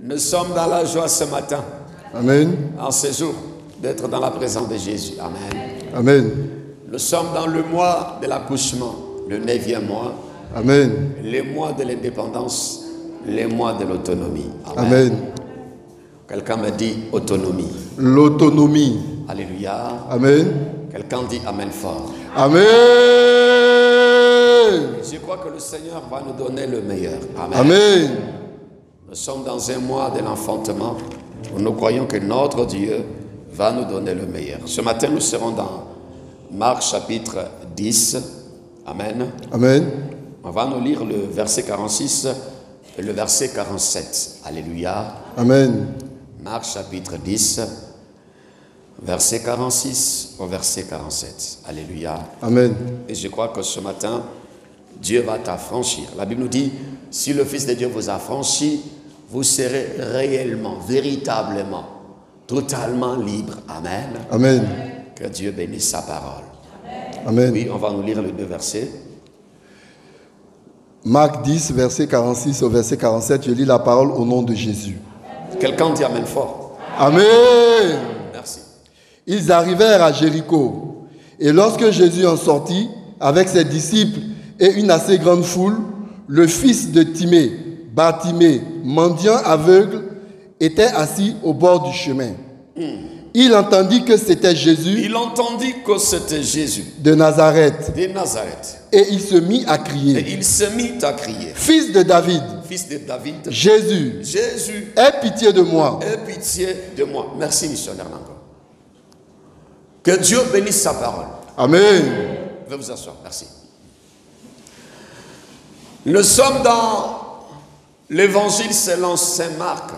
Nous sommes dans la joie ce matin. Amen. En ce jour, d'être dans la présence de Jésus. Amen. Amen. Nous sommes dans le mois de l'accouchement, le 9e mois. Amen. Les mois de l'indépendance, les mois de l'autonomie. Amen. Amen. Quelqu'un me dit autonomie. L'autonomie. Alléluia. Amen. Quelqu'un dit amen fort. Amen. Je crois que le Seigneur va nous donner le meilleur. Amen. Amen. Nous sommes dans un mois de l'enfantement où nous croyons que notre Dieu va nous donner le meilleur. Ce matin, nous serons dans Marc chapitre 10. Amen. Amen. On va nous lire le verset 46 et le verset 47. Alléluia. Amen. Marc chapitre 10, verset 46 au verset 47. Alléluia. Amen. Et je crois que ce matin, Dieu va t'affranchir. La Bible nous dit, si le Fils de Dieu vous affranchit, vous serez réellement, véritablement, totalement libre. Amen. Amen. Que Dieu bénisse sa parole. Amen. Oui, on va nous lire les deux versets. Marc 10, verset 46 au verset 47, je lis la parole au nom de Jésus. Quelqu'un dit amen fort. Amen. Merci. Ils arrivèrent à Jéricho. Et lorsque Jésus en sortit, avec ses disciples et une assez grande foule, le fils de Timée, Bartimée, mendiant aveugle, était assis au bord du chemin. Il entendit que c'était Jésus. Il entendit que c'était Jésus de Nazareth. De Nazareth. Et il se mit à crier. Et il se mit à crier. Fils de David. Fils de David. Jésus. Jésus. Aie pitié de moi. Aie pitié de moi. Merci, missionnaire encore. Que Dieu bénisse sa parole. Amen. Veuillez vous asseoir. Merci. Nous sommes dans l'évangile selon Saint Marc.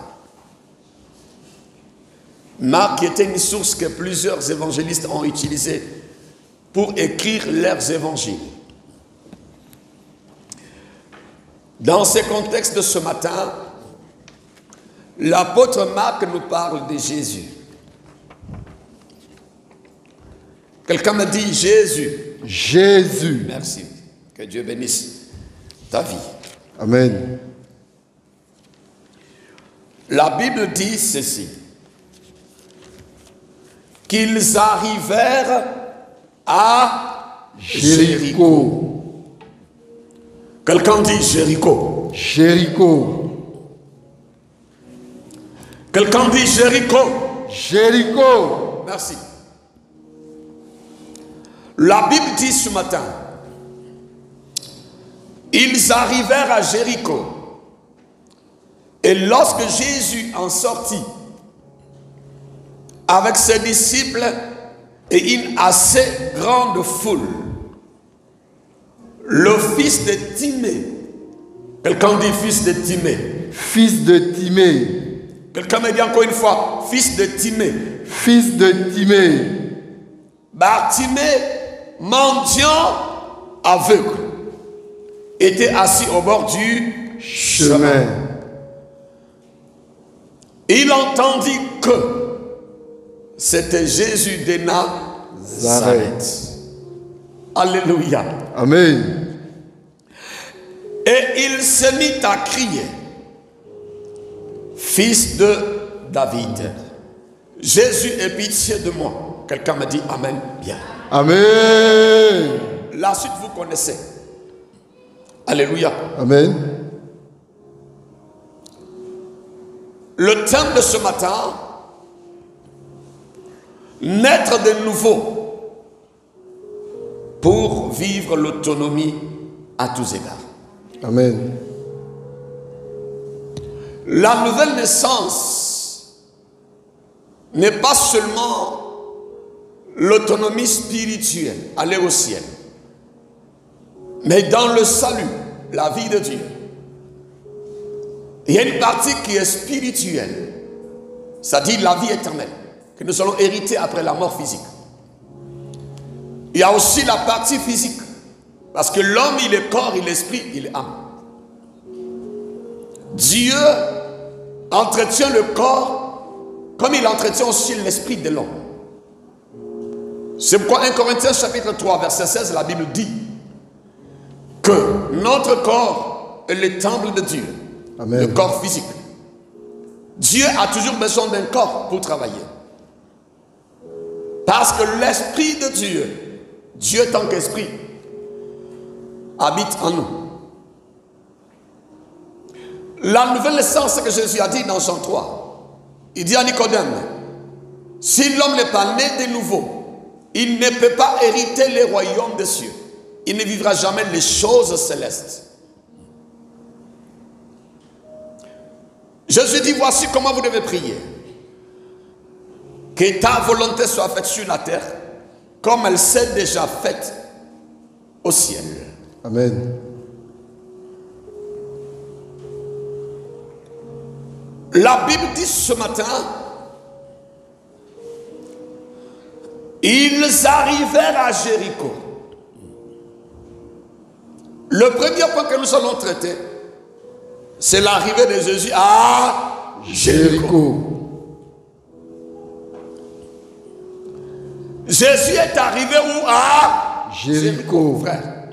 Marc était une source que plusieurs évangélistes ont utilisée pour écrire leurs évangiles. Dans ce contexte de ce matin, l'apôtre Marc nous parle de Jésus. Quelqu'un me dit Jésus. Jésus. Merci. Que Dieu bénisse ta vie. Amen. La Bible dit ceci. Qu'ils arrivèrent à Jéricho. Quelqu'un dit Jéricho. Jéricho. Quelqu'un dit Jéricho. Jéricho. Merci. La Bible dit ce matin, ils arrivèrent à Jéricho. Et lorsque Jésus en sortit, avec ses disciples et une assez grande foule, le fils de Timée. Quelqu'un dit fils de Timée. Fils de Timée. Quelqu'un me dit encore une fois, fils de Timée. Fils de Timée. Bartimée, mendiant aveugle, était assis au bord du chemin. Il entendit que c'était Jésus de Nazareth. Alléluia. Amen. Et il se mit à crier, fils de David, Jésus aie pitié de moi. Quelqu'un me dit amen. Bien. Amen. La suite vous connaissez. Alléluia. Amen. Le thème de ce matin, naître de nouveau pour vivre l'autonomie à tous égards. Amen. La nouvelle naissance n'est pas seulement l'autonomie spirituelle, aller au ciel, mais dans le salut, la vie de Dieu. Il y a une partie qui est spirituelle, c'est-à-dire la vie éternelle, que nous allons hériter après la mort physique. Il y a aussi la partie physique, parce que l'homme, il est corps, il est esprit, il est âme. Dieu entretient le corps comme il entretient aussi l'esprit de l'homme. C'est pourquoi 1 Corinthiens chapitre 3 verset 16, la Bible dit que notre corps est le temple de Dieu. Amen. Le corps physique. Dieu a toujours besoin d'un corps pour travailler. Parce que l'Esprit de Dieu, Dieu tant qu'Esprit, habite en nous. La nouvelle naissance que Jésus a dit dans Jean 3, il dit à Nicodème, si l'homme n'est pas né de nouveau, il ne peut pas hériter les royaumes des cieux. Il ne vivra jamais les choses célestes. Jésus dit, voici comment vous devez prier. Que ta volonté soit faite sur la terre, comme elle s'est déjà faite au ciel. Amen. La Bible dit ce matin, ils arrivèrent à Jéricho. Le premier point que nous allons traiter, c'est l'arrivée de Jésus à Jéricho. Jésus est arrivé où? À Jéricho, frère.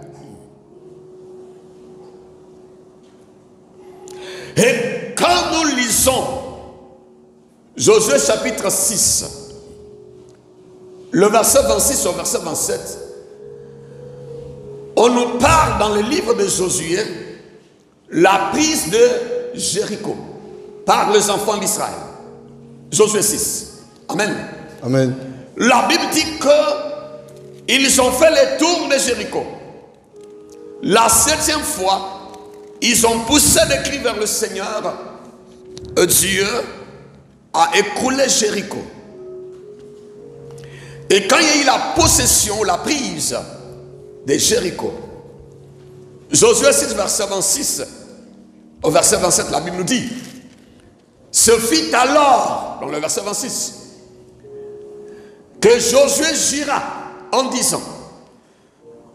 Et quand nous lisons Josué chapitre 6, le verset 26 au verset 27, on nous parle dans le livre de Josué la prise de Jéricho par les enfants d'Israël. Josué 6. Amen. Amen. La Bible dit qu'ils ont fait le tour de Jéricho. La 7e fois, ils ont poussé des cris vers le Seigneur. Dieu a écroulé Jéricho. Et quand il y a eu la possession, la prise de Jéricho, Josué 6, verset 26 au verset 27, la Bible nous dit, ce fit alors, dans le verset 26, que Josué jura en disant,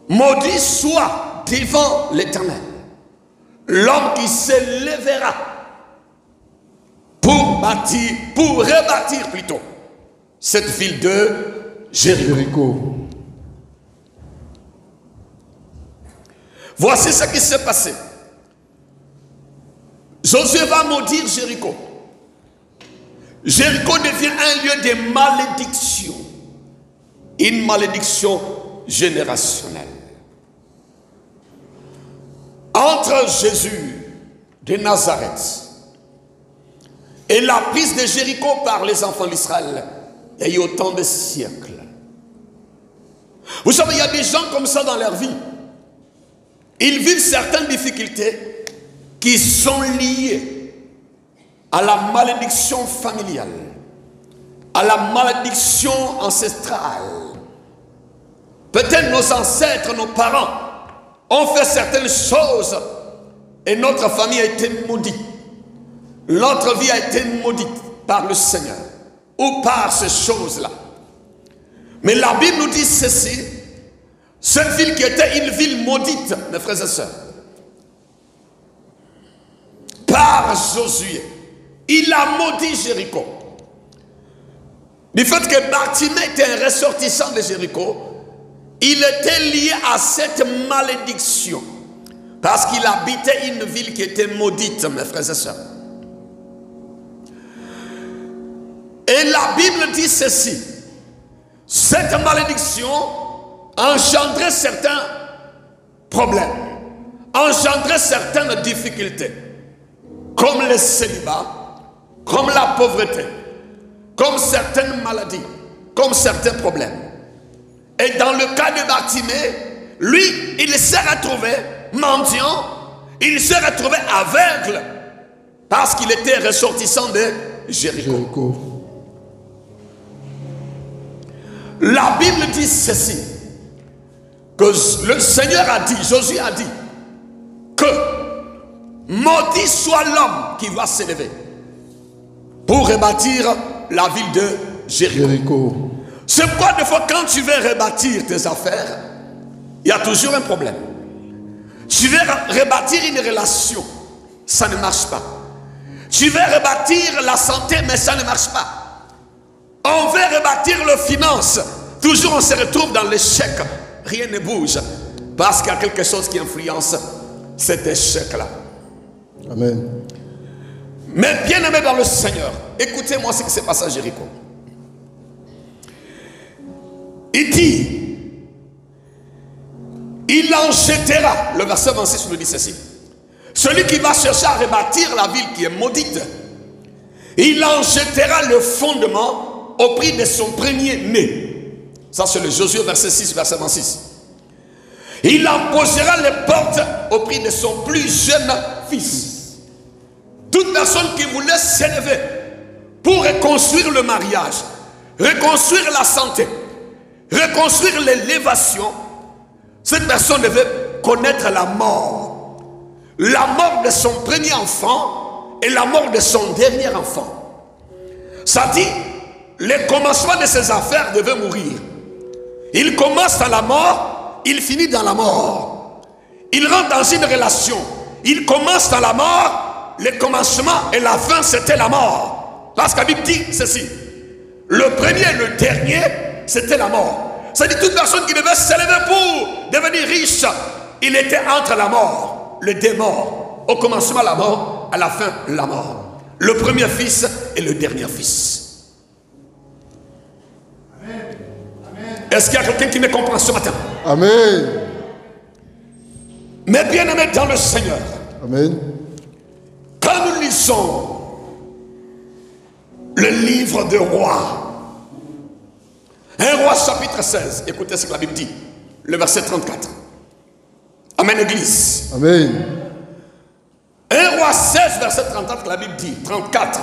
maudit soit devant l'Éternel l'homme qui se lèvera pour rebâtir plutôt cette ville de Jéricho. Voici ce qui s'est passé. Josué va maudire Jéricho. Jéricho devient un lieu de malédiction. Une malédiction générationnelle. Entre Jésus de Nazareth et la prise de Jéricho par les enfants d'Israël, il y a eu autant de siècles. Vous savez, il y a des gens comme ça dans leur vie. Ils vivent certaines difficultés qui sont liées à la malédiction familiale, à la malédiction ancestrale. Peut-être nos ancêtres, nos parents ont fait certaines choses et notre famille a été maudite. Notre vie a été maudite par le Seigneur ou par ces choses-là. Mais la Bible nous dit ceci, cette ville qui était une ville maudite, mes frères et sœurs, par Josué, il a maudit Jéricho. Du fait que Bartimée était un ressortissant de Jéricho, il était lié à cette malédiction. Parce qu'il habitait une ville qui était maudite, mes frères et sœurs. Et la Bible dit ceci. Cette malédiction engendrait certains problèmes, engendrait certaines difficultés, comme le célibat, comme la pauvreté, comme certaines maladies, comme certains problèmes. Et dans le cas de Bartimée, lui, il s'est retrouvé mendiant, il s'est retrouvé aveugle, parce qu'il était ressortissant de Jéricho. La Bible dit ceci, que le Seigneur a dit, Josué a dit, que maudit soit l'homme qui va s'élever pour rebâtir la ville de Jéricho. C'est pourquoi des fois quand tu veux rebâtir tes affaires, il y a toujours un problème. Tu veux rebâtir une relation, ça ne marche pas. Tu veux rebâtir la santé, mais ça ne marche pas. On veut rebâtir les finances, toujours on se retrouve dans l'échec, rien ne bouge, parce qu'il y a quelque chose qui influence cet échec-là. Amen. Mais bien aimé dans le Seigneur, écoutez-moi ce qui s'est passé à Jéricho. Il dit, il en jettera, le verset 26 nous dit ceci, celui qui va chercher à rebâtir la ville qui est maudite, il en jettera le fondement au prix de son premier-né. Ça c'est le Josué verset 6, verset 26. Il en posera les portes au prix de son plus jeune fils. Toute personne qui voulait s'élever pour reconstruire le mariage, reconstruire la santé, reconstruire l'élévation, cette personne devait connaître la mort. La mort de son premier enfant et la mort de son dernier enfant. Ça dit, le commencement de ses affaires devait mourir. Il commence dans la mort, il finit dans la mort. Il rentre dans une relation. Il commence dans la mort, le commencement et la fin c'était la mort. Parce que la Bible dit ceci. Le premier et le dernier, c'était la mort. Ça dit toute personne qui devait s'élever pour devenir riche, il était entre la mort, le démort. Au commencement la mort, à la fin la mort. Le premier fils et le dernier fils. Est-ce qu'il y a quelqu'un qui me comprend ce matin? Amen. Mais bien aimé dans le Seigneur. Amen. Quand nous lisons le livre de Rois, 1 Roi chapitre 16, écoutez ce que la Bible dit, le verset 34. Amen, Église. Amen. 1 Roi 16, verset 34, la Bible dit, 34.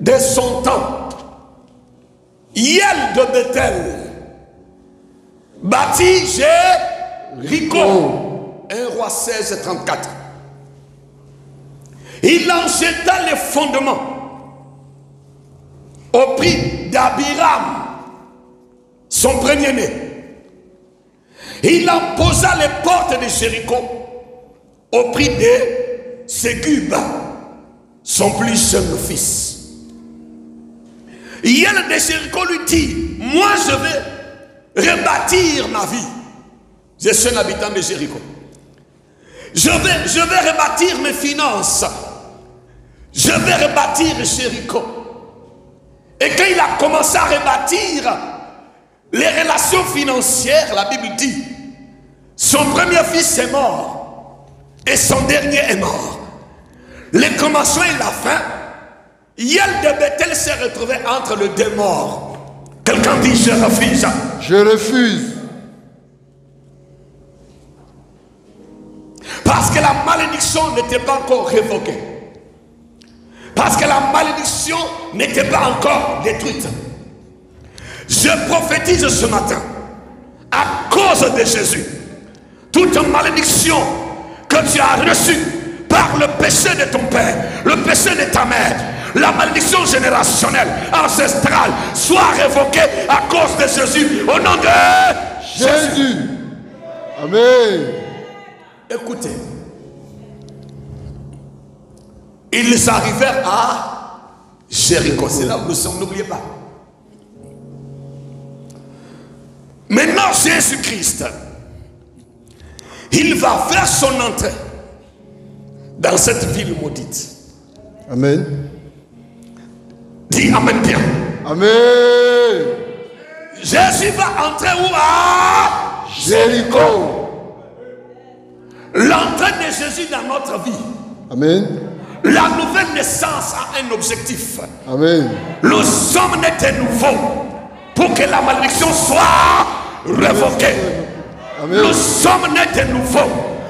De son temps, Hiel de Bethel bâtit Jéricho. 1 Roi 16, 34. Il en jeta les fondements au prix d'Abiram, son premier-né. Il en posa les portes de Jéricho au prix de Ségub, son plus jeune fils. Hiel de Jéricho lui dit, moi je vais rebâtir ma vie. Je suis un habitant de Jéricho. Je vais rebâtir mes finances. Je vais rebâtir Jéricho. Et quand il a commencé à rebâtir les relations financières, la Bible dit, son premier fils est mort et son dernier est mort. Le commencement et la fin, Hiel de Bethel s'est retrouvé entre les deux morts. Quelqu'un dit, je refuse. Je refuse. Parce que la malédiction n'était pas encore révoquée. Parce que la malédiction n'était pas encore détruite. Je prophétise ce matin, à cause de Jésus, toute malédiction que tu as reçue par le péché de ton père, le péché de ta mère, la malédiction générationnelle, ancestrale, soit révoquée à cause de Jésus, au nom de Jésus. Amen. Écoutez, ils arrivèrent à Jéricho. C'est là où nous sommes, n'oubliez pas. Maintenant, Jésus-Christ, il va faire son entrée dans cette ville maudite. Amen. Dis Amen bien. Amen. Jésus va entrer où? À Jéricho. L'entrée de Jésus dans notre vie. Amen. La nouvelle naissance a un objectif. Amen. Nous sommes nés de nouveau pour que la malédiction soit révoquée. Amen. Nous sommes nés de nouveau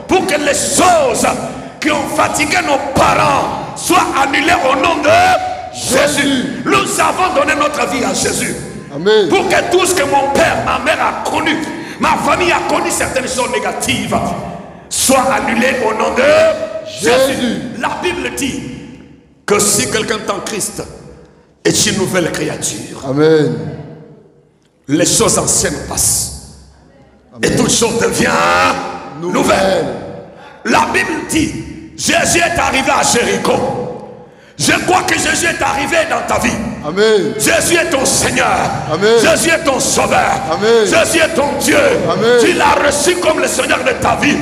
pour que les choses qui ont fatigué nos parents soient annulées au nom de Jésus. Nous avons donné notre vie à Jésus. Amen. Pour que tout ce que mon père, ma mère a connu, ma famille a connu certaines choses négatives, soit annulé au nom de Jésus. La Bible dit que si quelqu'un est en Christ est une nouvelle créature. Amen. Les choses anciennes passent. Amen. Et toute chose devient nouvelle. La Bible dit, Jésus est arrivé à Jéricho. Je crois que Jésus est arrivé dans ta vie. Amen. Jésus est ton Seigneur. Amen. Jésus est ton Sauveur. Amen. Jésus est ton Dieu. Amen. Tu l'as reçu comme le Seigneur de ta vie.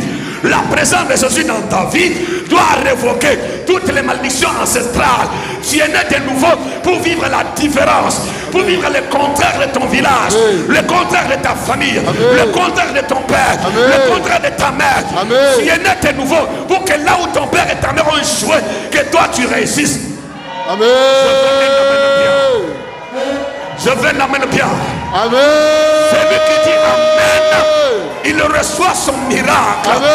La présence de Jésus dans ta vie doit révoquer toutes les malédictions ancestrales. Tu es né de nouveau pour vivre la différence, pour vivre le contraire de ton village, le contraire de ta famille, le contraire de ton père, le contraire de ta mère. Tu es né de nouveau pour que là où ton père et ta mère ont échoué, que toi tu réussisses. Amen. Je veux l'amener bien. Amen. Celui qui dit Amen, il reçoit son miracle. Amen.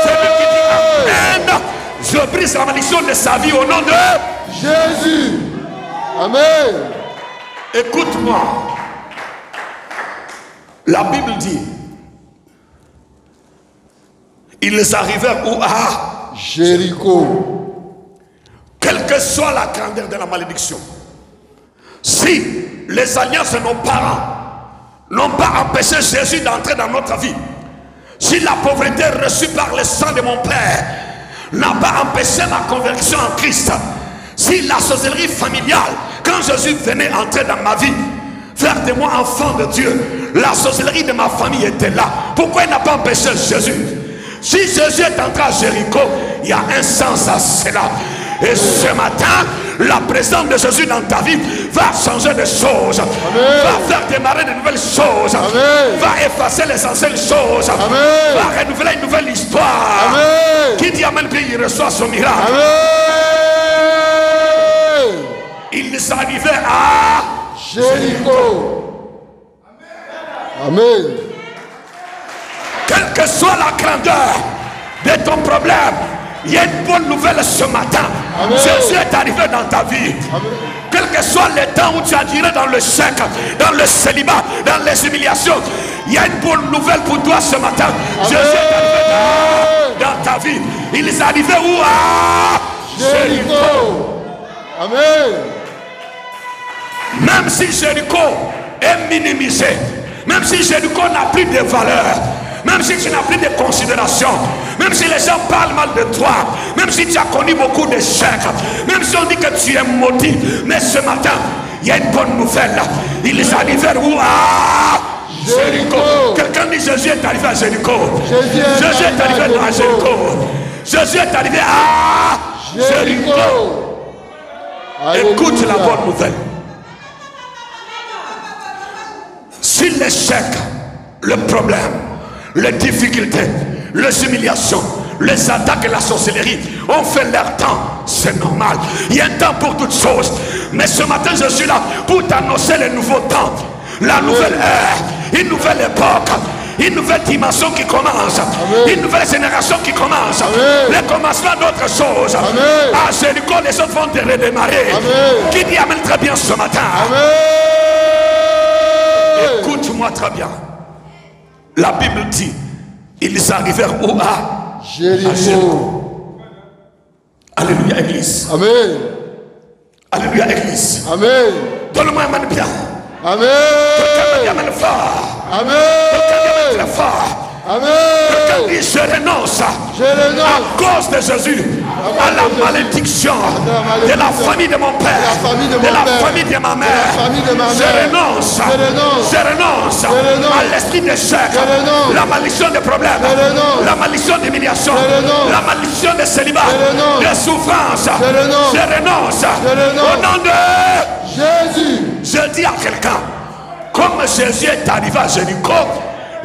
Celui qui dit Amen, je brise la malédiction de sa vie au nom de Jésus. Amen. Écoute-moi. La Bible dit, ils arrivèrent où? À Jéricho. Quelle que soit la grandeur de la malédiction, si les alliances de nos parents n'ont pas empêché Jésus d'entrer dans notre vie, si la pauvreté reçue par le sang de mon père n'a pas empêché ma conversion en Christ, si la sorcellerie familiale, quand Jésus venait entrer dans ma vie, faire de moi enfant de Dieu, la sorcellerie de ma famille était là, pourquoi il n'a pas empêché Jésus? Si Jésus est entré à Jéricho, il y a un sens à cela. Et ce matin, la présence de Jésus dans ta vie va changer de choses. Amen. Va faire démarrer de nouvelles choses. Amen. Va effacer les anciennes choses. Amen. Va renouveler une nouvelle histoire. Amen. Qui dit Amen, puis il reçoit son miracle. Amen. Ils arrivaient à Jéricho. Amen. Quelle que soit la grandeur de ton problème, il y a une bonne nouvelle ce matin. Amen. Jésus est arrivé dans ta vie. Amen. Quel que soit le temps où tu as duré dans le chèque, dans le célibat, dans les humiliations, il y a une bonne nouvelle pour toi ce matin. Amen. Jésus est arrivé dans ta vie. Il est arrivé où? À Jéricho. Amen. Même si Jéricho est minimisé, même si Jéricho n'a plus de valeur, même si tu n'as plus de considération, même si les gens parlent mal de toi, même si tu as connu beaucoup d'échecs, même si on dit que tu es maudit, mais ce matin, il y a une bonne nouvelle. Ils arrivèrent où? À Jéricho. Quelqu'un dit Jésus est arrivé à Jéricho. Jésus est arrivé à Jéricho. Jésus est arrivé à Jéricho. Écoute la bonne nouvelle. Si l'échec, le problème, les difficultés, les humiliations, les attaques et la sorcellerie ont fait leur temps, c'est normal. Il y a un temps pour toutes choses. Mais ce matin, je suis là pour t'annoncer le nouveau temps, la nouvelle ère, une nouvelle époque, une nouvelle dimension qui commence. Amen. Une nouvelle génération qui commence. Amen. Le commencement d'autre chose. À Jéricho, les autres vont te redémarrer. Amen. Qui dit Amen très bien ce matin? Amen. Écoute-moi très bien. La Bible dit, ils arrivèrent où? À Jéricho. Alléluia, Église. Amen. Alléluia, Église. Amen. Donne-moi un Amen bien. Amen. Quelqu'un me dit Amen fort. Amen. Quelqu'un dit Amen très fort. Amen. Quelqu'un dit je renonce à cause de Jésus à la malédiction de la famille de mon père, de la famille de ma mère. Je renonce à l'esprit d'échec, la malédiction des problèmes, la malédiction d'humiliation, la malédiction de célibat, de souffrance. Je renonce au nom de Jésus. Je dis à quelqu'un, comme Jésus est arrivé à Jéricho,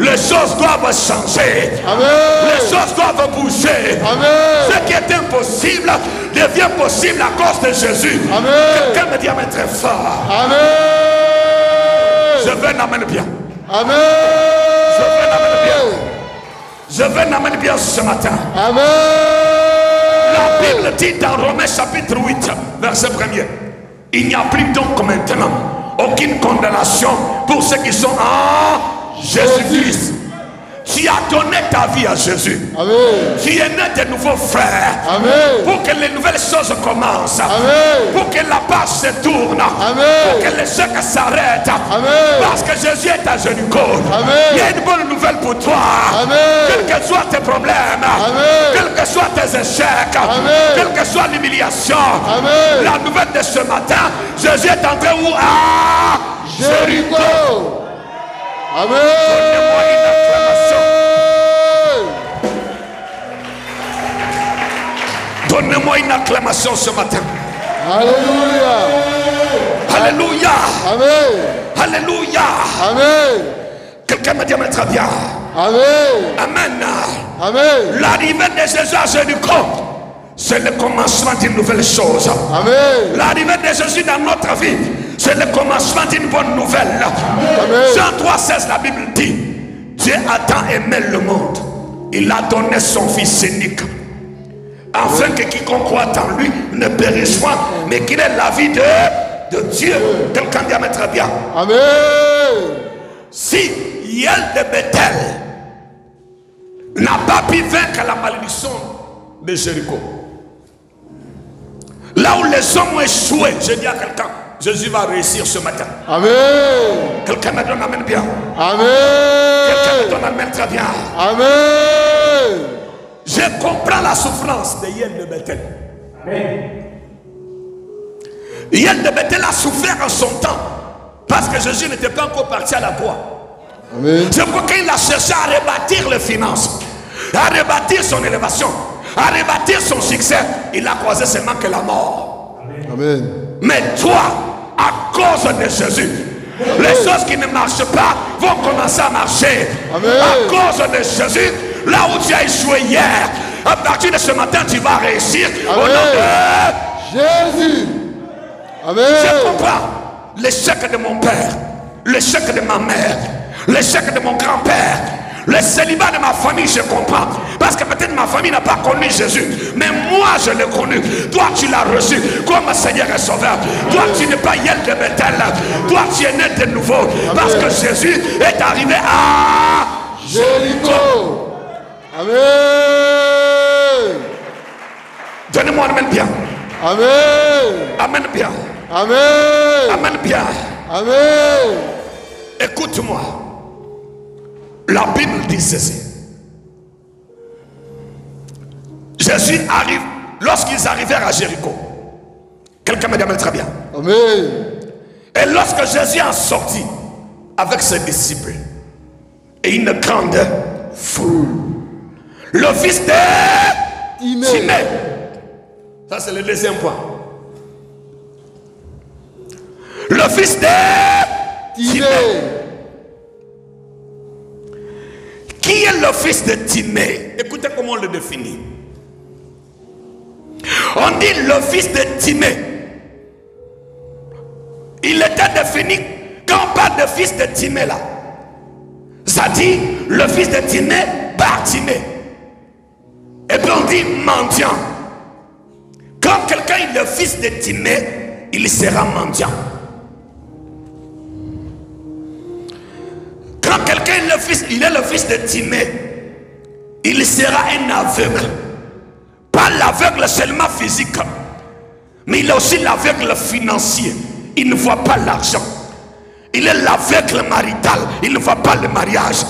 les choses doivent changer. Amen. Les choses doivent bouger. Amen. Ce qui est impossible devient possible à cause de Jésus. Quelqu'un me dit Amen très fort. Amen. Je veux l'amener bien. Amen. Je veux l'amener bien. Je veux l'amener bien ce matin. Amen. La Bible dit dans Romains chapitre 8, verset 1er, il n'y a plus donc maintenant aucune condamnation pour ceux qui sont en Jésus-Christ. Tu as donné ta vie à Jésus. Amen. Tu es né de nouveaux frères. Amen. Pour que les nouvelles choses commencent. Amen. Pour que la page se tourne. Amen. Pour que l'échec s'arrête. Parce que Jésus est à Jéricho. Il y a une bonne nouvelle pour toi. Quels que soient tes problèmes, quels que soient tes échecs, quelle que soit l'humiliation, la nouvelle de ce matin, Jésus est entré où? À Jéricho. Amen. Donnez-moi une acclamation. Donnez-moi une acclamation ce matin. Alléluia. Alléluia. Amen. Alléluia. Amen. Quelqu'un me dit mais très bien. Amen. Amen. Amen. L'arrivée de Jésus à Jéricho, c'est le commencement d'une nouvelle chose. Amen. L'arrivée de Jésus dans notre vie, c'est le commencement d'une bonne nouvelle. Amen. Jean 3,16, la Bible dit, Dieu a tant aimé le monde, il a donné son Fils unique, afin que quiconque croit en lui ne périsse point, mais qu'il ait la vie de Dieu. Quelqu'un dit amen très bien. Amen. Si Yel de Bethel n'a pas pu vaincre la malédiction de Jéricho, là où les hommes ont échoué, je dis à quelqu'un, Jésus va réussir ce matin. Amen. Quelqu'un me donne amen bien. Amen. Quelqu'un me donne amen très bien. Amen. Je comprends la souffrance de Yel de Bethel. Yel de Bethel a souffert en son temps parce que Jésus n'était pas encore parti à la croix. Amen. C'est pourquoi il a cherché à rebâtir les finances, à rebâtir son élévation, à rebâtir son succès. Il a croisé seulement que la mort. Amen. Mais toi, à cause de Jésus, les choses qui ne marchent pas vont commencer à marcher. Amen. À cause de Jésus, là où tu as échoué hier, à partir de ce matin, tu vas réussir. Au nom de Jésus. Amen. Je comprends l'échec de mon père, l'échec de ma mère, l'échec de mon grand-père, le célibat de ma famille, je comprends. Parce que peut-être ma famille n'a pas connu Jésus, mais moi je l'ai connu. Toi tu l'as reçu comme Seigneur et Sauveur. Toi tu n'es pas Yel de Bethel. Toi tu es né de nouveau. Parce que Jésus est arrivé à Jéricho. Amen. Donnez-moi un amen bien. Amen. Amen bien. Amen. Amen bien. Amen. Écoute-moi. La Bible dit ceci. Jésus arrive, lorsqu'ils arrivèrent à Jéricho. Quelqu'un me dit très bien. Amen. Et lorsque Jésus en sortit avec ses disciples et une grande foule, le fils de Timée. Ça c'est le deuxième point. Le fils de Timée. Qui est le fils de Timée? Écoutez comment on le définit. On dit le fils de Timée. Il était défini, quand on parle de fils de Timée là, ça dit le fils de Timée, Bartimée. Et puis on dit mendiant. Quand quelqu'un est le fils de Timée, il sera mendiant. Quand quelqu'un est le fils, il est le fils de Timée, il sera un aveugle. Pas l'aveugle seulement physique, mais il est aussi l'aveugle financier. Il ne voit pas l'argent. Il est l'aveugle marital. Il ne voit pas le mariage.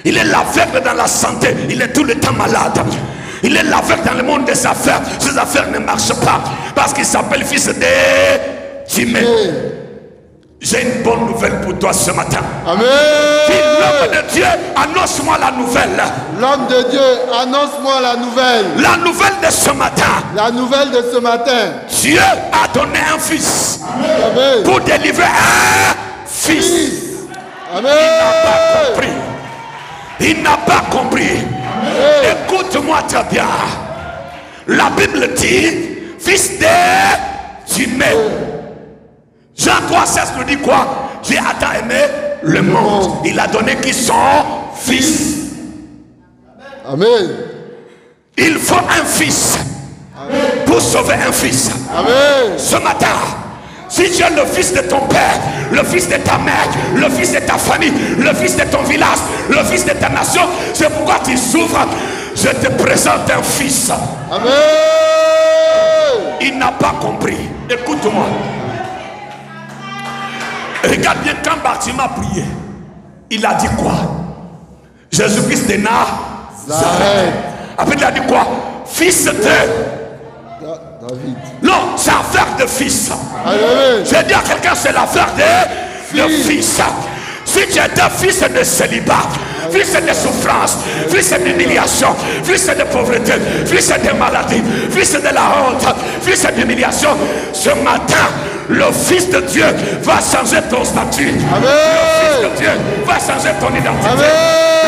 Il est l'aveugle dans la santé. Il est tout le temps malade. Il est l'aveugle dans le monde des affaires. Ses affaires ne marchent pas parce qu'il s'appelle fils de Timée. J'ai une bonne nouvelle pour toi ce matin. Amen. Dis, l'homme de Dieu, annonce-moi la nouvelle. L'homme de Dieu, annonce-moi la nouvelle. La nouvelle de ce matin. La nouvelle de ce matin. Dieu a donné un fils. Amen. Pour délivrer un fils. Amen. Il n'a pas compris. Écoute-moi très bien. La Bible dit fils de Timée. Jean 3,16 nous dit quoi? Dieu a tant aimé le monde. Il a donné qui son fils. Amen. Il faut un fils. Amen. Pour sauver un fils. Amen. Ce matin, si tu es le fils de ton père, le fils de ta mère, le fils de ta famille, le fils de ton village, le fils de ta nation, c'est pourquoi tu souffres. Je te présente un fils. Amen. Il n'a pas compris. Écoute-moi. Regarde bien quand Bartimée a prié. Il a dit quoi? Jésus-Christ de Nazareth. Après il a dit quoi? Fils de David. Non, c'est affaire de fils. Amen. Je dis à quelqu'un, c'est l'affaire de fils. Si tu étais fils de célibat, fils de souffrance, fils d'humiliation, fils de pauvreté, fils de maladie, fils de la honte, fils d'humiliation. Ce matin, le Fils de Dieu va changer ton statut. Amen. Le Fils de Dieu va changer ton identité. Amen.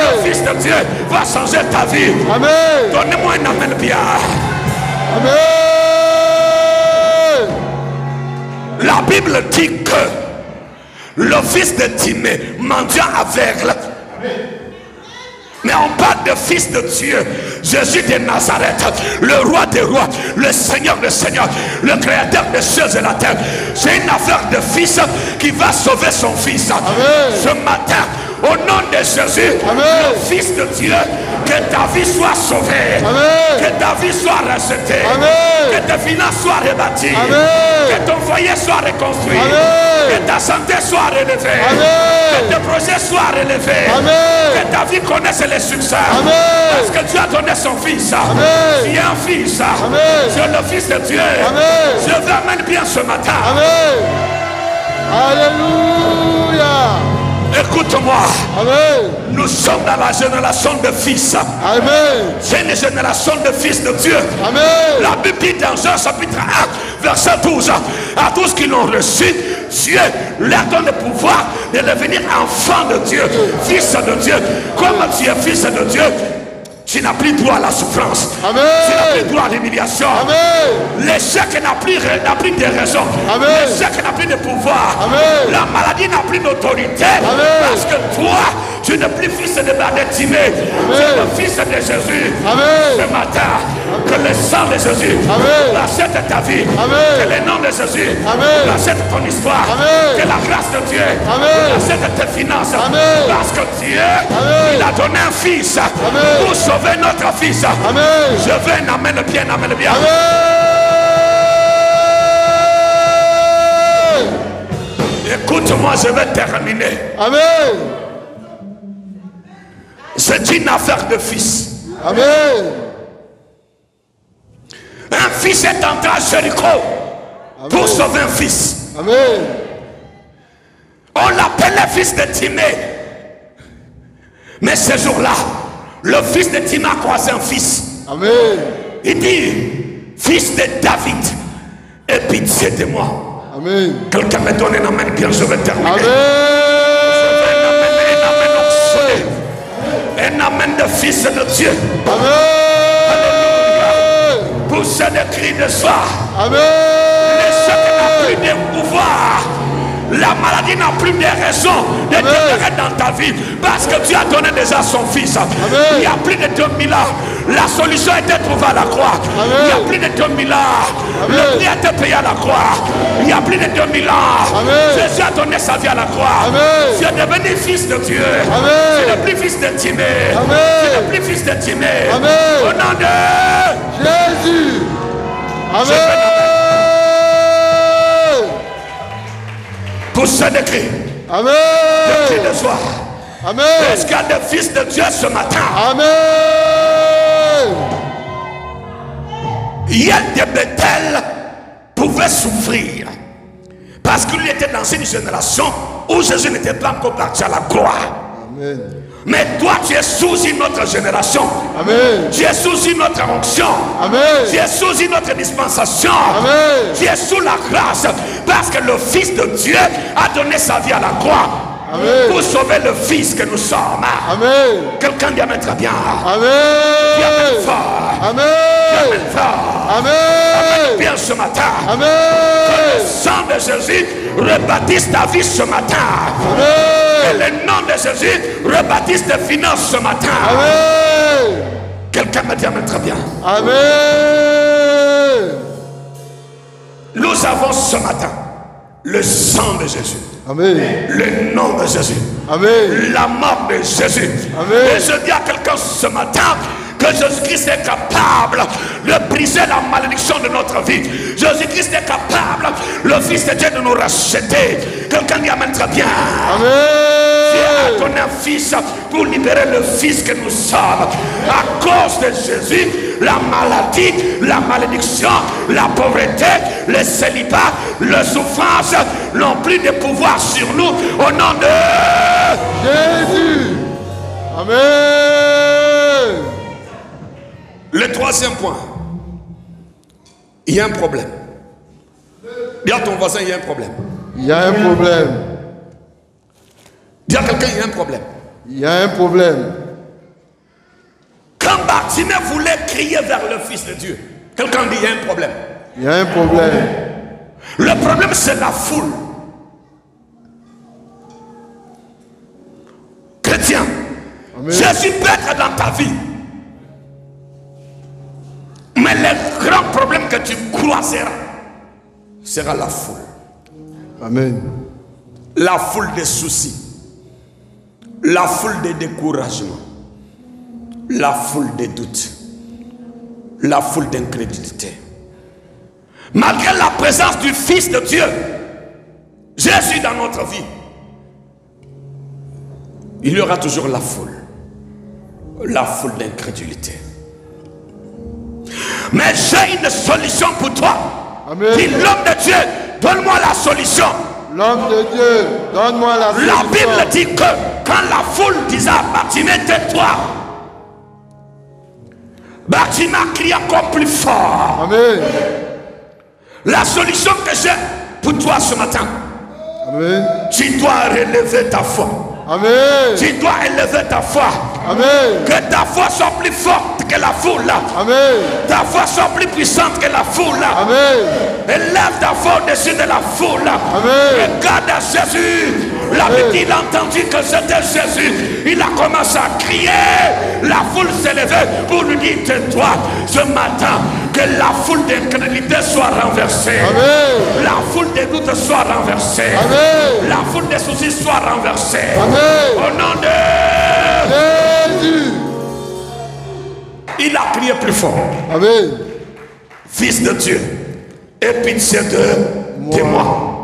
Le Fils de Dieu va changer ta vie. Amen. Donnez-moi un amen bien. Amen. La Bible dit que le fils de Timée, mendiant aveugle. Mais on parle de fils de Dieu, Jésus de Nazareth, le roi des rois, le Seigneur des seigneurs, le créateur des cieux et de la terre. C'est une affaire de fils qui va sauver son fils. Amen. Ce matin, au nom de Jésus, Amen. le Fils de Dieu, que ta vie soit sauvée. Amen. Que ta vie soit rachetée. Amen. Que tes finances soient rebâties. Amen. Que ton foyer soit reconstruit. Amen. Que ta santé soit relevée. Amen. Que tes projets soient relevés. Amen. Que ta vie connaisse les succès. Amen. Parce que Dieu a donné son fils. Amen. Tu es un fils. Amen. Tu es le Fils de Dieu. Amen. Je t'amène bien ce matin. Amen. Alléluia. Écoute-moi. Amen. Nous sommes dans la génération de fils. Amen. C'est une génération de fils de Dieu. Amen. La Bible dit dans Jean chapitre 1, verset 12, à tous qui l'ont reçu, Dieu leur donne le pouvoir de devenir enfants de Dieu, fils de Dieu. Comme tu es fils de Dieu, tu n'as plus droit à la souffrance. Amen. Tu n'as plus droit à l'humiliation. Amen. L'échec n'a plus de raison. Amen. L'échec n'a plus de pouvoir. Amen. La maladie n'a plus d'autorité. Amen. Parce que toi, tu n'es plus fils de Timée. Tu es le fils de Jésus. Amen. Ce matin, que le sang de Jésus Amen. rachète ta vie. Amen. Que le nom de Jésus Amen. rachète ton histoire. Amen. Que la grâce de Dieu Amen. rachète tes finances. Amen. Parce que Dieu, Amen. il a donné un fils Amen. pour sauver notre fils. Amen. Je veux un amen bien, amen bien. Amen. Écoute-moi, je vais terminer. Amen. C'est une affaire de fils. Amen. Un fils est entré à Jéricho pour sauver un fils. Amen. On l'appelait fils de Timée. Mais ce jour-là, le fils de Timée a croisé un fils. Amen. Il dit, fils de David, aie pitié de moi. Amen. Quelqu'un me donne un amen bien, je vais terminer. Amen. Un amen de fils de Dieu. Amen. Poussez des cris de joie. Amen. L'échec n'a plus de pouvoir. La maladie n'a plus de raison de demeurer dans ta vie parce que Dieu a donné déjà son fils. Amen. Il y a plus de 2000 ans, la solution a été trouvée à la croix. Amen. Il y a plus de 2000 ans, Amen. le prix a été payé à la croix. Il y a plus de 2000 ans, Amen. Jésus a donné sa vie à la croix. Amen. Tu es devenu fils de Dieu. Amen. Tu n'es plus fils de Timée. Amen. Tu n'es plus fils de Timée. Amen. Au nom de Jésus. Amen. poussez des cris. Amen. Des cris de joie. Amen. Est-ce qu'il y a des fils de Dieu ce matin? Amen. Hier de Bethel pouvait souffrir parce qu'il était dans une génération où Jésus n'était pas encore parti à la gloire. Amen. Mais toi, tu es sous une autre génération. Amen. Tu es sous une autre onction. Amen. Tu es sous une autre dispensation. Amen. Tu es sous la grâce parce que le Fils de Dieu a donné sa vie à la croix. Amen. Pour sauver le Fils que nous sommes. Amen. Quelqu'un dit amen très bien. Amen. Dis amen fort. Dis Amen. amen fort. Amen. Amen bien ce matin. Amen. Que le sang de Jésus rebâtisse ta vie ce matin. Que Amen. le nom de Jésus rebâtisse tes finances ce matin. Amen. Quelqu'un me dit amen très bien. Amen. Nous avons ce matin le sang de Jésus. Amen. Le nom de Jésus. Amen. La mort de Jésus. Amen. Et je dis à quelqu'un ce matin que Jésus-Christ est capable de briser la malédiction de notre vie. Jésus-Christ est capable, le Fils de Dieu, de nous racheter. Quelqu'un dit amen très bien. Amen. Dieu a donné un fils pour libérer le fils que nous sommes. À cause de Jésus, la maladie, la malédiction, la pauvreté, le célibat, la souffrance n'ont plus de pouvoir sur nous au nom de Jésus. Amen. Le troisième point. Il y a un problème. Dis à ton voisin, il y a un problème. Il y a un problème. Dis à quelqu'un, il y a un problème. Il y a un problème. Quand Bartimée voulait crier vers le Fils de Dieu, quelqu'un dit, il y a un problème. Il y a un problème. Le problème, c'est la foule. Chrétien, Amen. Jésus peut être dans ta vie. Mais le grand problème que tu croiseras sera la foule. Amen. La foule des soucis. La foule des découragements. La foule des doutes. La foule d'incrédulité. Malgré la présence du Fils de Dieu, Jésus dans notre vie, il y aura toujours la foule d'incrédulité. Mais j'ai une solution pour toi. Amen. Dis, l'homme de Dieu, donne-moi la solution. L'homme de Dieu, donne-moi la solution. La Bible dit que quand la foule disait à Bartimée, tais-toi, Bartimée crie encore plus fort. Amen. La solution que j'ai pour toi ce matin, Amen. tu dois relever ta foi. Amen. Tu dois élever ta foi. Amen. Que ta foi soit plus forte que la foule. Amen. Ta foi soit plus puissante que la foule. Amen. Élève ta foi au-dessus de la foule. Amen. Regarde à Jésus. La Bible dit, il a entendu que c'était Jésus. Il a commencé à crier. La foule s'est levée pour lui dire, tais-toi. Ce matin, que la foule d'incrédulité soit renversée. Amen. La foule des doutes soit renversée. Amen. La foule des soucis soit renversée. Amen. Au nom de Jésus. il a crié plus fort. Amen. Fils de Dieu, aie pitié de moi.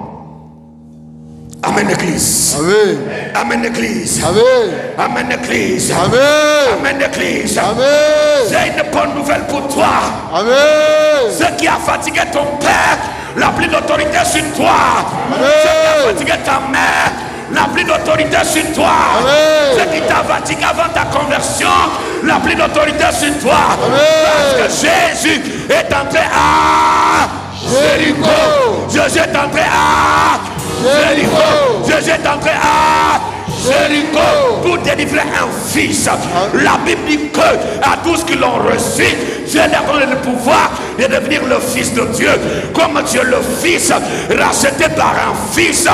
Amen Église. Amen. Amen Église. Amen. Amen Église. Amen. Amen Église. Amen. J'ai une bonne nouvelle pour toi. Amen. Ce qui a fatigué ton père n'a plus d'autorité sur toi. Amen. Ce qui a fatigué ta mère n'a plus d'autorité sur toi. Amen. Ce qui t'a fatigué avant ta conversion n'a plus d'autorité sur toi. Amen. Parce que Jésus est entré à Jéricho. Jésus est entré à Jéricho. Jésus est entré à Jéricho pour délivrer un fils. La Bible dit que à tous qui l'ont reçu, Dieu leur donne le pouvoir de devenir le Fils de Dieu. Comme Dieu le Fils, racheté par un Fils,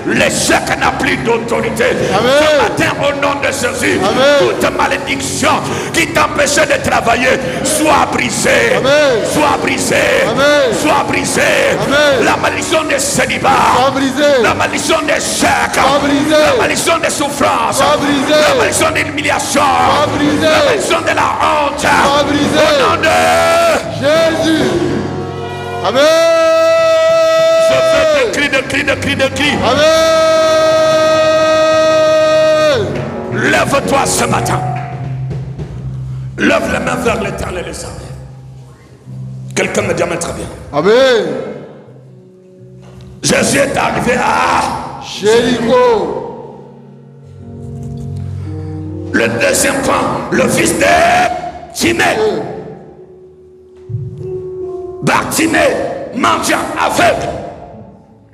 l'échec n'a plus d'autorité. Ce matin, au nom de Jésus, Amen. toute malédiction qui t'empêchait de travailler soit brisée. Amen. Soit brisée. Amen. Soit brisée. Amen. La malédiction des célibats. Soit brisé. La malédiction des chèques. Soit brisé. La malédiction des souffrances. Soit brisé. La malédiction de l'humiliation. Soit brisé. La malédiction de la honte. Soit brisé. Au nom de Jésus. Amen. je fais de cri. Amen. Lève-toi ce matin. Lève les mains vers l'éternel et les armées. Quelqu'un me dit amen très bien. Amen. Jésus est arrivé à Jéricho. le deuxième point, le fils de Timée. Bartimée, mendiant, aveugle.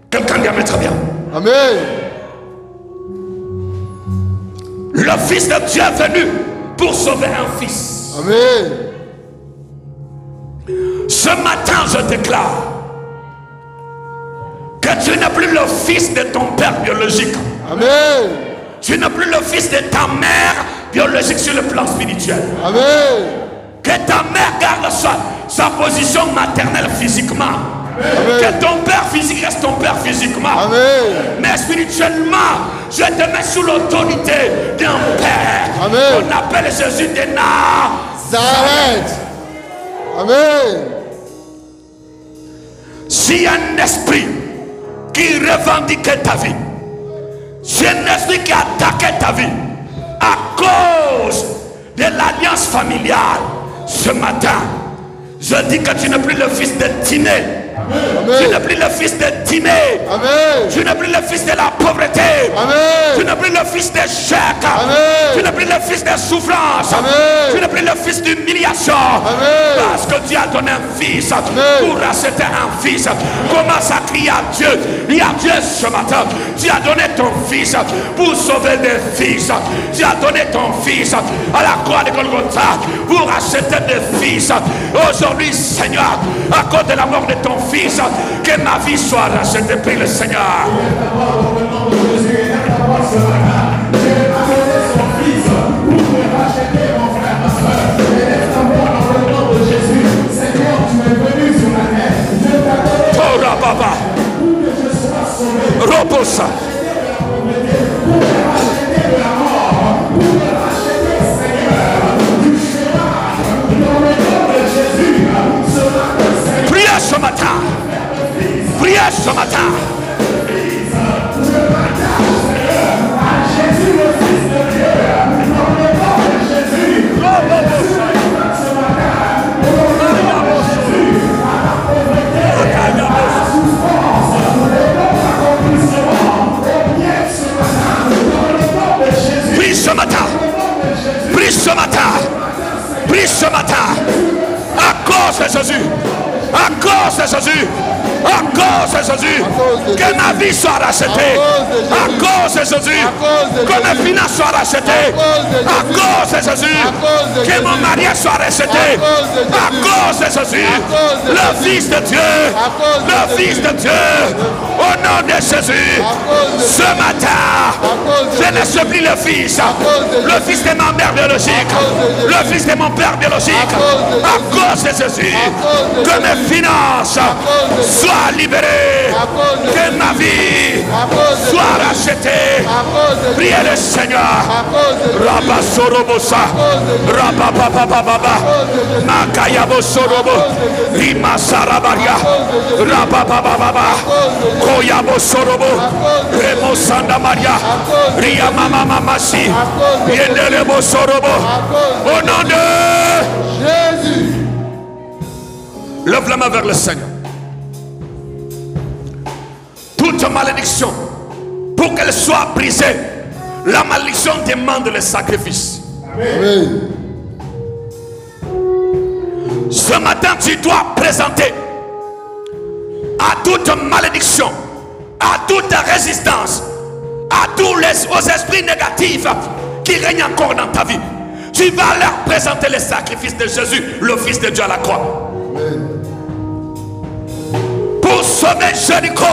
Quelqu'un dit amen très bien. Amen. Le Fils de Dieu est venu pour sauver un fils. Amen. Ce matin, je déclare que tu n'es plus le fils de ton père biologique. Amen. Tu n'es plus le fils de ta mère biologique sur le plan spirituel. Amen. Que ta mère garde sa position maternelle physiquement. Amen. Que ton père physique reste ton père physiquement. Amen. Mais spirituellement, je te mets sous l'autorité d'un père. Amen. On appelle Jésus de S'arrête. Amen. S'il y a un esprit qui revendiquait ta vie, c'est un esprit qui a attaqué ta vie à cause de l'alliance familiale, ce matin, je dis que tu n'es plus le fils de Timée. Tu n'es plus le fils de Timée. Amen. Tu n'es plus le fils de la pauvreté. Amen. Tu n'es plus le fils d'échec. Amen. Tu n'es plus le fils de souffrance. Amen. Tu n'es plus le fils d'humiliation. Amen. Parce que Dieu a donné un fils. Amen. Pour racheter un fils. Commence à crier à Dieu. Dis à Dieu ce matin. Tu as donné ton fils pour sauver des fils. Tu as donné ton fils à la croix de Golgotha pour racheter des fils. Aujourd'hui, Seigneur, à cause de la mort de ton fils, que ma vie soit rachetée, prie le Seigneur. Tora Baba Robosa. Priez ce matin. Priez ce matin. Prie ce matin. Prie ce matin. Prie ce matin. À cause de Jésus. À cause de Jésus. À cause de Jésus. Que ma vie soit rachetée. À cause de Jésus. Que mes finances soient rachetées. À cause de Jésus. Que mon mariage soit racheté. À cause de Jésus. Le Fils de Dieu. Le Fils de Dieu. Au nom de Jésus. Ce matin, je ne suis plus le Fils. Le Fils de ma mère biologique. Le Fils de mon père biologique. À cause de Jésus. Que mes finances soient libérées, que ma vie soit rachetée. Priez le Seigneur. Rabba Sorobosa, Rabba Baba Baba, Makayabo Sorobo, Rima Sarabaria, Rabba Baba Baba, Koyabo Sorobo, Remo Sanda Maria, Ria Mama Mamasi, Yendelebo Sorobo. Au nom de Jésus. Lève la main vers le Seigneur. Toute malédiction, pour qu'elle soit brisée, la malédiction demande le sacrifice. Amen. Ce matin, tu dois présenter à toute malédiction, à toute résistance, à tous aux esprits négatifs qui règnent encore dans ta vie. Tu vas leur présenter le sacrifice de Jésus, le Fils de Dieu à la croix. Amen. Pour sauver Jéricho,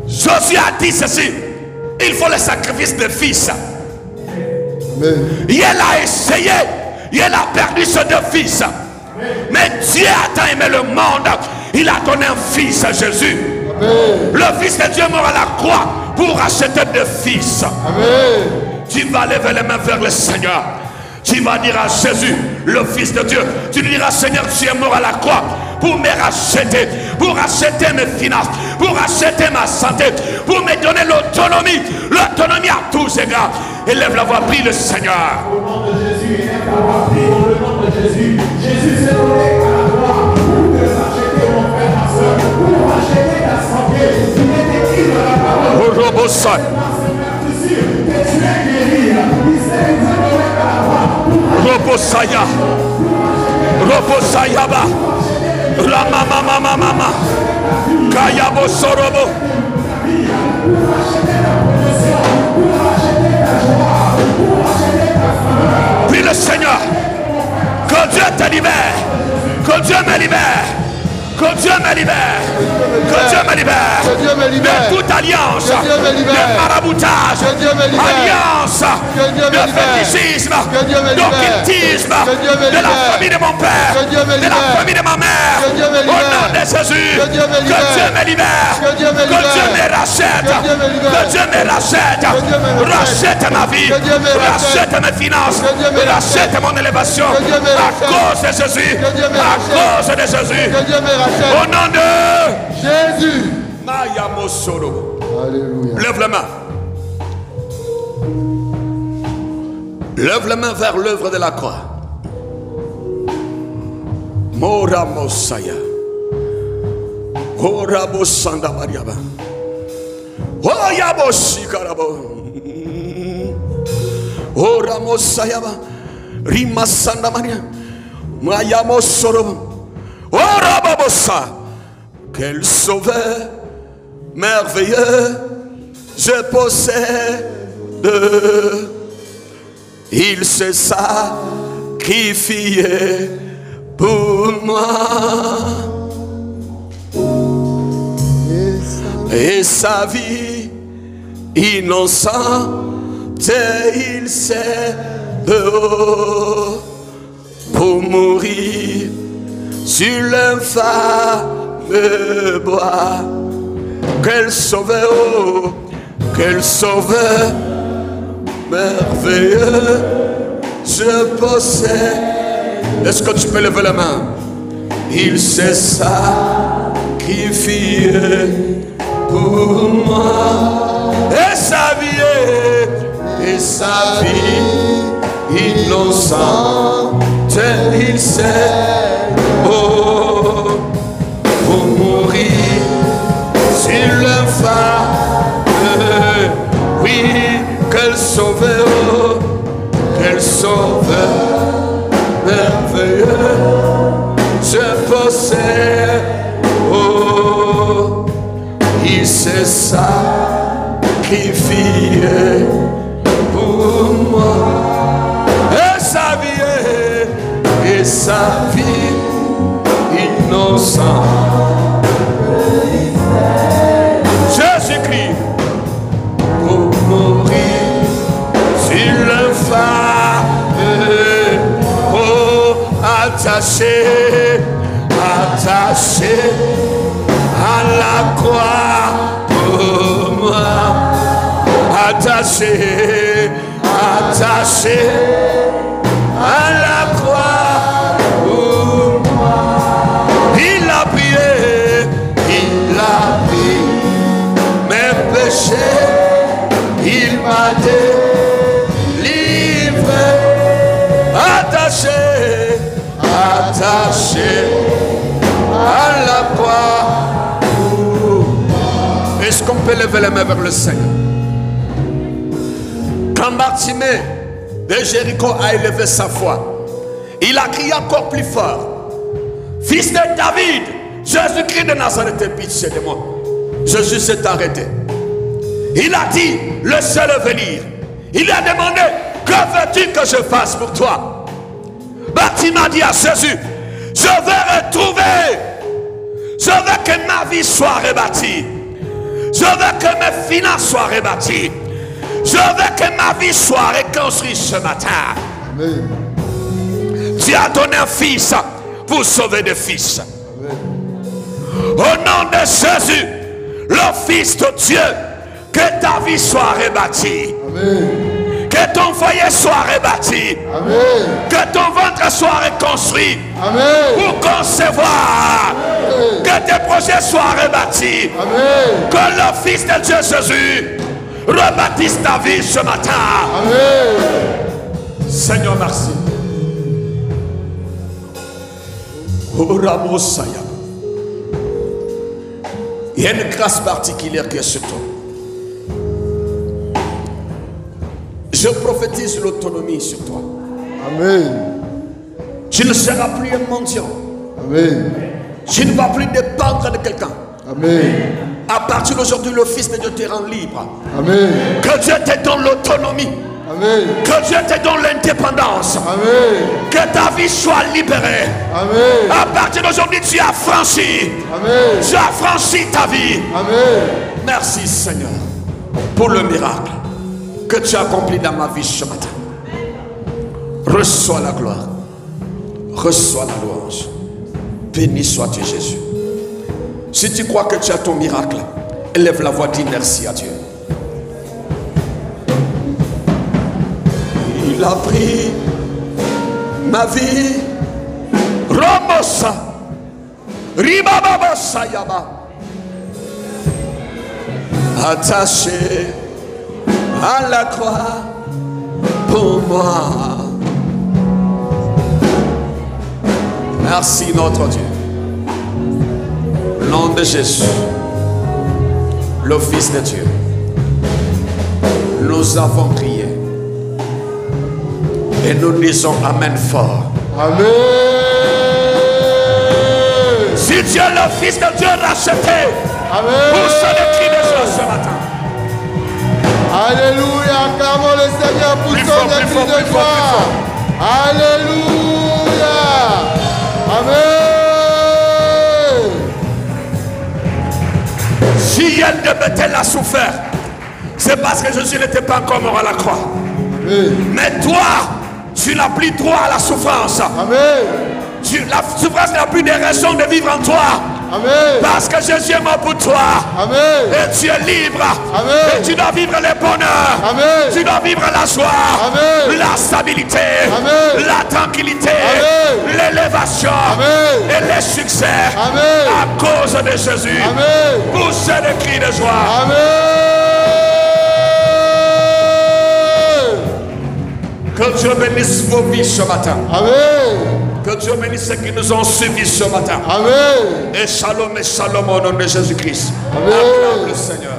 Josué a dit ceci: il faut le sacrifice de fils. Amen. Il a essayé, il a perdu ses deux fils. Mais Dieu a tant aimé le monde, il a donné un fils à Jésus. Amen. Le Fils de Dieu mort à la croix pour racheter deux fils. Amen. Tu vas lever les mains vers le Seigneur. Tu vas dire à Jésus, le Fils de Dieu, tu lui diras: Seigneur, tu es mort à la croix pour me racheter, pour racheter mes finances, pour racheter ma santé, pour me donner l'autonomie à tous égards. Élève la voix, prie le Seigneur. Au nom de Jésus, élève la voix, prie dans le nom de Jésus. Jésus s'est donné à la croix pour te racheter, mon frère, ma soeur, pour racheter ta santé. Il est écrit dans la parole. Au robot sol. Roposaya, Roposayaba, Ramama Mama, Kayabo Sorobo. Prie le Seigneur, que Dieu te libère, que Dieu me libère. Que Dieu me libère. Que Dieu me libère. Que Dieu me libère. De toute alliance. Que Dieu me libère. De maraboutage. Que Dieu me libère. Alliance. Que Dieu me De libère. fétichisme. Que Dieu me libère. D'occultisme. Que Dieu me De la libère. famille de mon père. Que Dieu me De la libère. famille de ma mère. Que Dieu me Au libère. nom de Jésus. Que Dieu me Que libère. Dieu me libère. Que Dieu me Que libère. Dieu me rachète. Que Dieu me libère. Que Dieu me rachète. Que Dieu me rachète. Rachète ma vie. Que Dieu me rachète. Rachète mes finances. Que Dieu me Rachète rachète. mon élévation. Que Dieu me À rachète. cause de Jésus. Que Dieu me À rachète. cause de Jésus. Que Dieu me rachète. Au nom de Jésus. Maya Mosoro. Alléluia. Lève la main. Lève la main vers l'œuvre de la croix. Mora Mosaya. Oh Rabo Sanda Mariaba. Oh Yabo Shikarabo. Oh Ramo Sayaba. Rima Sanda Maria. Mayamo Sorobo. Oh Rababosa. Quel sauveur merveilleux je possède. Il s'est sacrifié pour moi. Et sa vie innocente, il s'est dehors pour mourir sur l'infâme bois. Quel sauveur, quel sauveur merveilleux je possède. Est-ce que tu peux lever la main? Il s'est sacrifié pour moi. Et sa vie innocente, il s'est pour mourir sur l'infâme. Oui, quel sauveur merveilleux je possède. Oh, il s'est sacrifié pour moi. Et sa vie innocente, Jésus-Christ pour mourir sur l'infâme. Oh, attaché à la croix pour moi. Attaché à la croix pour moi. Il a prié mes péchés, il m'a délivré. Attaché à la croix. Est-ce qu'on peut lever les mains vers le Seigneur? Quand Bartimée de Jéricho a élevé sa foi, il a crié encore plus fort: Fils de David, Jésus-Christ de Nazareth, aie pitié de moi. Jésus s'est arrêté. Il a dit: laissez-le venir. Il a demandé: que veux-tu que je fasse pour toi? Bartimée a dit à Jésus: je veux retrouver, je veux que ma vie soit rebâtie, je veux que mes finances soient rebâties, je veux que ma vie soit reconstruite ce matin. Amen. Tu as donné un fils pour sauver des fils. Amen. Au nom de Jésus, le Fils de Dieu, que ta vie soit rebâtie. Amen. Que ton foyer soit rebâti. Amen. Que ton ventre soit reconstruit. Amen. Pour concevoir. Amen. Que tes projets soient rebâtis. Amen. Que le Fils de Dieu Jésus rebâtisse ta vie ce matin. Amen. Seigneur, merci. Il y a une grâce particulière qui est sur toi. Je prophétise l'autonomie sur toi. Amen. Tu ne seras plus un mendiant. Amen. Tu ne vas plus dépendre de quelqu'un. Amen. À partir d'aujourd'hui, le Fils de Dieu te rend libre. Amen. Que Dieu te donne l'autonomie. Amen. Que Dieu te donne l'indépendance. Amen. Que ta vie soit libérée. Amen. À partir d'aujourd'hui, tu as franchi. Amen. Tu as franchi ta vie. Amen. Merci Seigneur pour le miracle que tu as accompli dans ma vie ce matin. Reçois la gloire. Reçois la louange. Béni sois-tu Jésus. Si tu crois que tu as ton miracle, élève la voix, dis merci à Dieu. Il a pris ma vie. Ramosa. Ribababa Yaba. Attaché à la croix pour moi. Merci notre Dieu. nom de Jésus, le Fils de Dieu, nous avons prié. Et nous disons Amen fort. Amen. Si Dieu le Fils de Dieu racheté, Amen. pousse le cri de joie ce matin. Alléluia. Acclamons le Seigneur, Plus poussons fort, des plus cris fort, de plus fort, plus joie. fort. Alléluia. Amen. Si elle de Bethel a souffert, c'est parce que Jésus n'était pas encore mort à la croix. Amen. Mais toi, tu n'as plus droit à la souffrance. Amen. La souffrance n'a plus de raison de vivre en toi. Amen. Parce que Jésus est mort pour toi. Amen. Et tu es libre. Amen. Et tu dois vivre le bonheur. Amen. Tu dois vivre la joie. Amen. La stabilité. Amen. La tranquillité. Amen. L'élévation. Amen. Et les succès. Amen. À cause de Jésus. Amen. Poussez le cri de joie. Amen. Que Dieu bénisse vos vies ce matin. Amen. Que Dieu bénisse ceux qui nous ont suivis ce matin. Amen. Et shalom au nom de Jésus-Christ. Amen. Acclame le Seigneur.